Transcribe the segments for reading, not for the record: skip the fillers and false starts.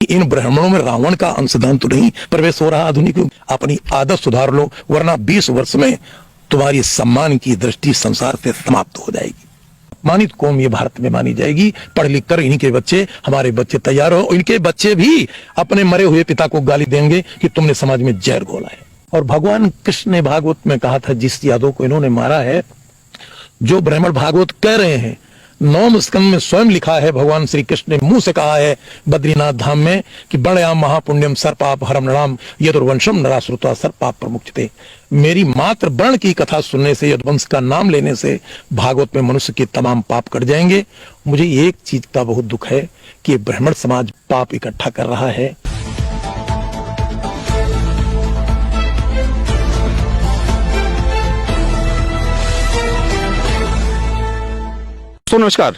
इन ब्राह्मणों में रावण का अंशदान तो नहीं प्रवेश हो रहा आधुनिक युग। अपनी आदत सुधार लो, वरना 20 वर्ष में तुम्हारी सम्मान की दृष्टि संसार से समाप्त हो जाएगी। मानित कौम ये भारत में मानी जाएगी। पढ़ लिख कर इनके बच्चे, हमारे बच्चे तैयार हो, इनके बच्चे भी अपने मरे हुए पिता को गाली देंगे कि तुमने समाज में जहर घोला है। और भगवान कृष्ण ने भागवत में कहा था, जिस यादव को इन्होंने मारा है, जो ब्राह्मण भागवत कह रहे हैं, 9 स्कंद में स्वयं लिखा है, भगवान श्री कृष्ण ने मुंह से कहा है बद्रीनाथ धाम में कि बड़याम महापुण्यम सर्पाप हरम नराम यदुर्वंशम नराश्रुता सर्पाप प्रमुख्यते। मेरी मात्र वर्ण की कथा सुनने से, यदुवंश का नाम लेने से भागवत में मनुष्य के तमाम पाप कट जाएंगे। मुझे एक चीज का बहुत दुख है कि ब्राह्मण समाज पाप इकट्ठा कर रहा है। दोस्तों नमस्कार,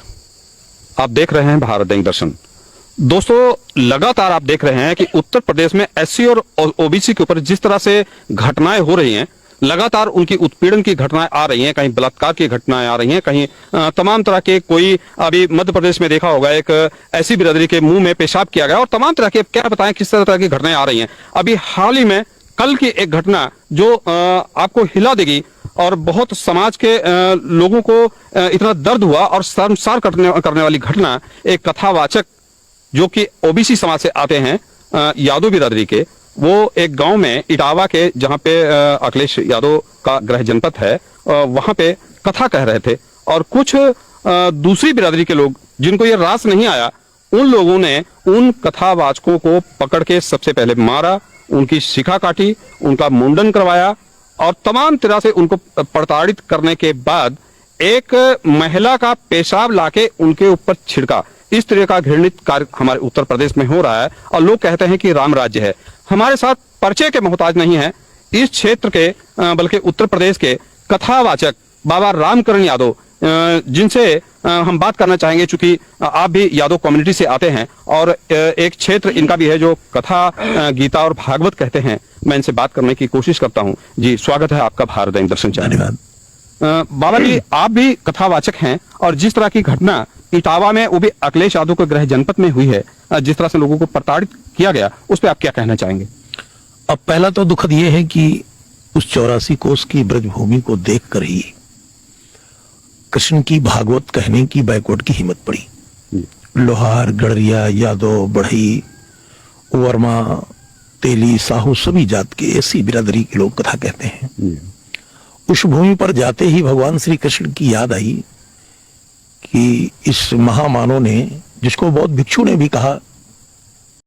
आप देख रहे हैं भारत दैनिक दर्शन। दोस्तों लगातार आप देख रहे हैं कि उत्तर प्रदेश में एससी और ओबीसी के ऊपर जिस तरह से घटनाएं हो रही हैं, लगातार उनकी उत्पीड़न की घटनाएं आ रही हैं, कहीं बलात्कार की घटनाएं आ रही हैं, कहीं तमाम तरह के, कोई अभी मध्य प्रदेश में देखा होगा एक ऐसी बिरादरी के मुंह में पेशाब किया गया, और तमाम तरह के, क्या बताएं किस तरह की घटनाएं आ रही हैं। अभी हाल ही में कल की एक घटना जो आपको हिला देगी और बहुत समाज के लोगों को इतना दर्द हुआ और शर्मसार करने वाली घटना, एक कथावाचक जो कि ओबीसी समाज से आते हैं, यादव बिरादरी के, वो एक गांव में इटावा के, जहां पे अखिलेश यादव का गृह जनपद है, वहां पे कथा कह रहे थे, और कुछ दूसरी बिरादरी के लोग जिनको ये रास नहीं आया, उन लोगों ने उन कथावाचकों को पकड़ के सबसे पहले मारा, उनकी शिखा काटी, उनका मुंडन करवाया, और तमाम तरह से उनको प्रताड़ित करने के बाद एक महिला का पेशाब लाके उनके ऊपर छिड़का। इस तरह का घृणित कार्य हमारे उत्तर प्रदेश में हो रहा है, और लोग कहते हैं कि राम राज्य है। हमारे साथ परिचय के मोहताज नहीं है इस क्षेत्र के, बल्कि उत्तर प्रदेश के कथावाचक बाबा रामकरण यादव, जिनसे हम बात करना चाहेंगे, चूंकि आप भी यादव कम्युनिटी से आते हैं और एक क्षेत्र इनका भी है जो कथा, गीता और भागवत कहते हैं। मैं इनसे बात करने की कोशिश करता हूं। जी, स्वागत है आपका भारत दैनिक दर्शन चैनल। धन्यवाद। बाबा जी, आप भी कथावाचक हैं, और जिस तरह की घटना इटावा में, वो भी अखिलेश यादव के गृह जनपद में हुई है, जिस तरह से लोगों को प्रताड़ित किया गया, उस पर आप क्या कहना चाहेंगे? अब पहला तो दुखद ये है कि उस 84 कोस की ब्रजभूमि को देखकर ही कृष्ण की भागवत कहने की बैकवर्ड की हिम्मत पड़ी। लोहार, गड़रिया, यादव, बढ़ई, वर्मा, तेली, साहू, सभी जात के ऐसी बिरादरी के लोग कथा कहते हैं। उस भूमि पर जाते ही भगवान श्री कृष्ण की याद आई कि इस महामानव ने, जिसको बहुत भिक्षु ने भी कहा